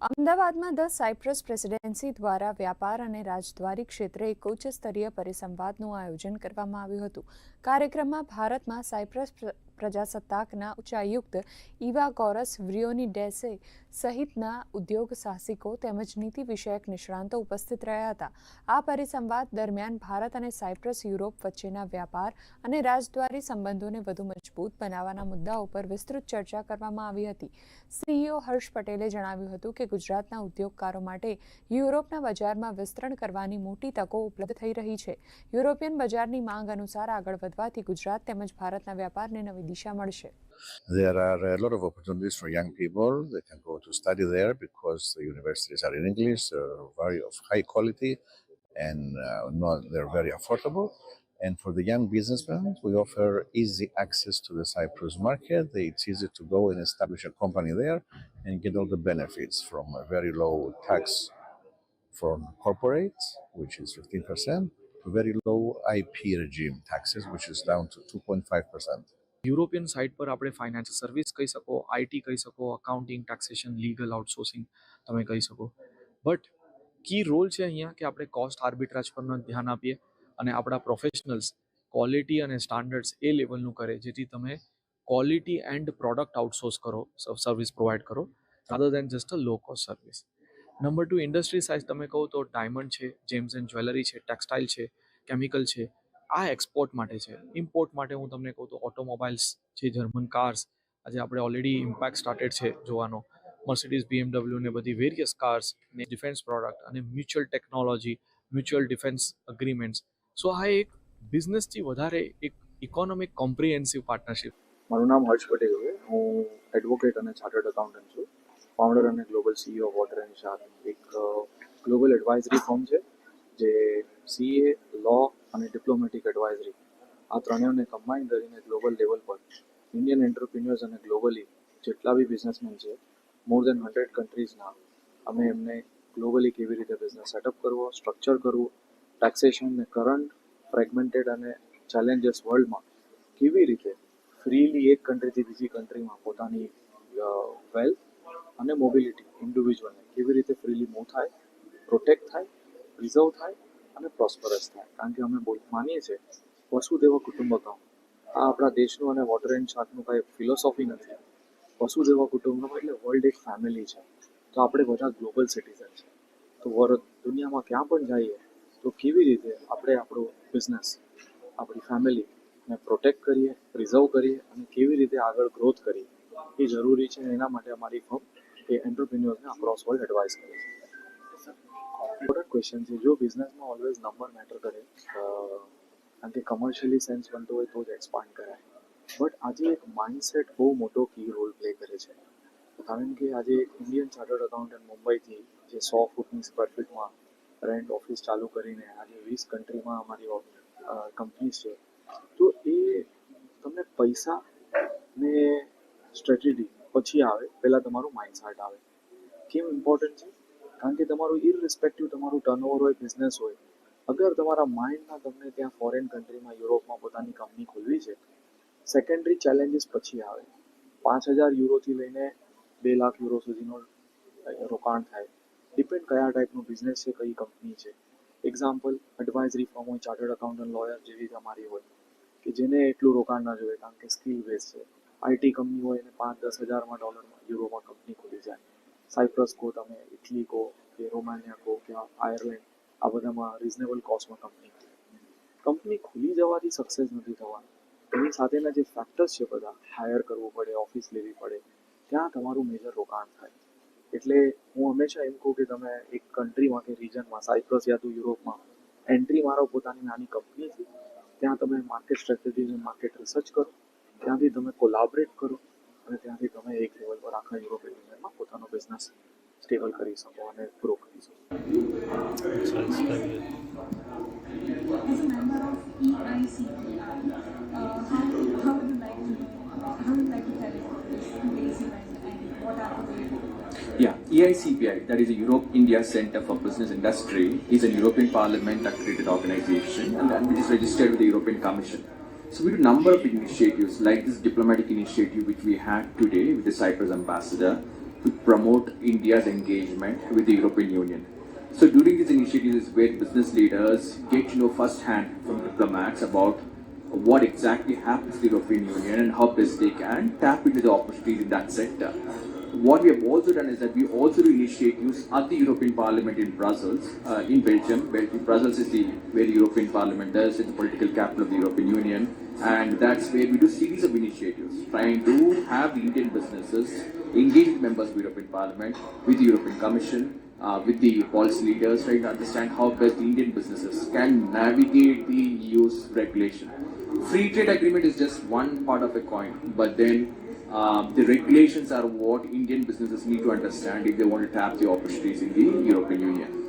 અમદાવાદમાં the Cyprus presidency દ્વારા વ્યાપાર અને રાજદ્વારી ક્ષેત્રે એક ઉચ્ચ સ્તરીય પરિસંવાદનું આયોજન કરવામાં આવ્યું હતું. કાર્યક્રમમાં ભારતમાં સાયપ્રસ પ્રજાસત્તાકના ઉચ્ચાયુક્ત ઇવાગોરસ વ્રિયોનિડેસે સહિતના ઉદ્યોગ સાહસિકો તેમજ નીતિ વિષયક નિષ્ણાંતો ઉપસ્થિત રહ્યા હતા. આ પરિસંવાદ દરમિયાન ભારત અને સાયપ્રસ યુરોપ વચ્ચેના વ્યાપાર અને રાજદ્વારી સંબંધોને વધુ મજબૂત બનાવવાના મુદ્દાઓ પર વિસ્તૃત ચર્ચા કરવામાં આવી હતી. સીઈઓ હર્ષ પટેલે જણાવ્યું હતું કે ગુજરાતના ઉદ્યોગકારો માટે યુરોપના બજારમાં વિસ્તરણ કરવાની મોટી તકો ઉપલબ્ધ થઈ રહી છે. યુરોપિયન બજારની માંગ અનુસાર આગળ વધવાથી ગુજરાત તેમજ ભારતના વ્યાપારને નવી દિશા મળશે. There are a lot of opportunities for young people. They can go to study there because the universities are in English, they're very of high quality, and they're very affordable. And for the young businessmen, we offer easy access to the Cyprus market. It's easy to go and establish a company there and get all the benefits from a very low tax for corporates, which is 15%, to very low IP regime taxes, which is down to 2.5%. European site પર આપણે financial service કહી શકો, IT કહી શકો, accounting, taxation, legal outsourcing તમે કહી શકો. But key role છે અહીંયા કે આપણે કોસ્ટ આર્બિટ્રાજ પર ધ્યાન આપીએ અને આપણા પ્રોફેશનલ્સ ક્વોલિટી અને સ્ટાન્ડર્ડ્સ એ લેવલનું કરે જેથી તમે ક્વોલિટી એન્ડ પ્રોડક્ટ આઉટસોર્સ કરો, સર્વિસ પ્રોવાઈડ કરો rather then just a low cost service. Number 2, industry size તમે કહો તો ડાયમંડ છે, જેમ્સ એન્ડ જ્વેલરી છે, ટેક્સટાઇલ છે, કેમિકલ છે. આ એક્સપોર્ટ માટે છે. ઇમ્પોર્ટ માટે હું તમને કહું તો ઓટોમોબાઈલ્સ છે, જર્મન કાર્સ. આજે આપણે ઓલરેડી ઇમ્પેક્ટ સ્ટાર્ટેડ છે જોવાનો. મર્સિડીઝ, BMW ને બધી વેરિયસ કાર્સ ને ડિફેન્સ પ્રોડક્ટ અને મ્યુચ્યુઅલ ટેકનોલોજી, મ્યુચ્યુઅલ ડિફેન્સ અગ્રીમેન્ટ્સ. સો આ એક બિઝનેસથી વધારે એક ઇકોનોમિક કોમ્પ્રિહેન્સિવ પાર્ટનરશિપ. મારું નામ હર્ષ પટેલ છે. હું એડવોકેટ અને ચાર્ટર્ડ એકાઉન્ટન્ટ છું. ફાઉન્ડર અને global CEO of water and શાર, એક ગ્લોબલ એડવાઇઝરી ફર્મ છે જે સીએ, લો અને ડિપ્લોમેટિક એડવાઇઝરી આ ત્રણેયને કમ્બાઈન કરીને ગ્લોબલ લેવલ પર ઇન્ડિયન એન્ટરપ્રિન્યોર્સ અને ગ્લોબલી જેટલા બી બિઝનેસમેન છે, મોર દેન 100 કન્ટ્રીઝના, અમે એમને ગ્લોબલી કેવી રીતે બિઝનેસ સેટઅપ કરવો, સ્ટ્રક્ચર કરવું, ટેક્સેશન ને કરંટ ફ્રેગમેન્ટેડ અને ચેલેન્જીસ વર્લ્ડમાં કેવી રીતે ફ્રીલી એક કન્ટ્રીથી બીજી કન્ટ્રીમાં પોતાની વેલ્થ અને મોબિલિટી ઇન્ડિવિજ્યુઅલને કેવી રીતે ફ્રીલી મૂવ થાય, પ્રોટેક્ટ થાય, પ્રિઝર્વ થાય અને પ્રોસ્પરસ થાય. કારણ કે અમે માનીએ છીએ વસુદેવ કુટુંબકમ. આ આપણા દેશનું અને વોટર એન્ડ શાર્કનું કાંઈ ફિલોસોફી નથી. વસુદેવ કુટુંબકમ એટલે વર્લ્ડ એક ફેમિલી છે. તો આપણે બધા ગ્લોબલ સિટીઝન છે. તો દુનિયામાં ક્યાં પણ જઈએ તો કેવી રીતે આપણે આપણો બિઝનેસ, આપણી ફેમિલીને પ્રોટેક્ટ કરીએ, પ્રિઝર્વ કરીએ અને કેવી રીતે આગળ ગ્રોથ કરીએ એ જરૂરી છે. એના માટે અમારી ફર્મ એ એન્ટરપ્રિન્યોર્સને અક્રોસ વર્લ્ડ એડવાઇસ કરે છે. ઇમ્પોર્ટન્ટ ક્વેશ્ચન છે. જો બિઝનેસમાં ઓલવેઝ નંબર મેટર કરે, કારણ કે કમર્શિયલી સેન્સ બનતો હોય તો જ એક્સપાન્ડ કરાય. બટ આજે એક માઇન્ડસેટ બહુ મોટો કી રોલ પ્લે કરે છે. કારણ કે આજે એક ઇન્ડિયન ચાર્ટર્ડ એકાઉન્ટન્ટ મુંબઈથી જે 100 ફૂટની સ્ક્વેર ફીટમાં રેન્ટ ઓફિસ ચાલુ કરીને આજે 20 કન્ટ્રીમાં અમારી કંપનીઝ છે, તો એ તમને પૈસા ને સ્ટ્રેટેજી પછી આવે, પહેલાં તમારું માઇન્ડસેટ આવે. કેમ ઇમ્પોર્ટન્ટ છે? કારણ કે તમારું ઇરરિસ્પેક્ટિવ તમારું ટર્નઓવર હોય, બિઝનેસ હોય, અગર તમારા માઇન્ડમાં તમને ત્યાં ફોરેન કન્ટ્રીમાં, યુરોપમાં પોતાની કંપની ખોલવી છે, સેકન્ડરી ચેલેન્જીસ પછી આવે. 5,000 યુરોથી લઈને 2 લાખ યુરો સુધીનો રોકાણ થાય. ડિપેન્ડ કયા ટાઈપનું બિઝનેસ છે, કઈ કંપની છે. એક્ઝામ્પલ, એડવાઇઝરી ફર્મ હોય, ચાર્ટર્ડ એકાઉન્ટન્ટ, લોયર જેવી તમારી હોય કે જેને એટલું રોકાણ ના જોઈએ કારણ કે સ્કિલ બેઝ છે. આઈટી કંપની હોય એને 5-10 હજારમાં ડોલરમાં, યુરોમાં કંપની ખુલી જાય. સાયપ્રસ કહો તમે, ઇટલી કહો કે રોમાનિયા કહો કે આયર્લેન્ડ, આ બધામાં રિઝનેબલ કોસ્ટમાં કંપની ખુલી જવાથી સક્સેસ નથી થવાનું. એની સાથેના જે ફેક્ટર્સ છે બધા, હાયર કરવું પડે, ઓફિસ લેવી પડે, ત્યાં તમારું મેજર રોકાણ થાય. એટલે હું હંમેશા એમ કહું કે તમે એક કન્ટ્રીમાં કે રિજનમાં, સાયપ્રસ યા તો યુરોપમાં એન્ટ્રી મારો પોતાની નાની કંપનીથી, ત્યાં તમે માર્કેટ સ્ટ્રેટેજી અને માર્કેટ રિસર્ચ કરો, ત્યાંથી તમે કોલાબરેટ કરો અને ત્યાંથી તમે એક લેવલ પર આખા યુરોપિયન યુનિયનમાં પોતાનો બિઝનેસ સ્ટેબલ કરી શકો અને ગ્રો કરી શકો. As a member of EICPI, how would you like to know, how would you like to tell today's event and what are the ways? Yeah, EICPI, that is a Europe-India Center for Business Industry, is a European Parliament accredited organization and which is registered with the European Commission. So we do a number of initiatives like this diplomatic initiative which we had today with the Cyprus ambassador to promote India's engagement with the European Union. So during these initiatives is where business leaders get to know firsthand from diplomats about what exactly happens to the European Union and how best they can tap into the opportunities in that sector. What we have also done is that we also do initiatives at the European Parliament in Brussels, in Belgium. Brussels is where the European Parliament is, it's the political capital of the European Union, and that's where we do series of initiatives trying to have the Indian businesses engage with members of the European Parliament, with the European Commission, with the policy leaders, trying to understand how best the Indian businesses can navigate the EU's regulation. Free trade agreement is just one part of a coin, but then the regulations are what Indian businesses need to understand if they want to tap the opportunities in the European Union.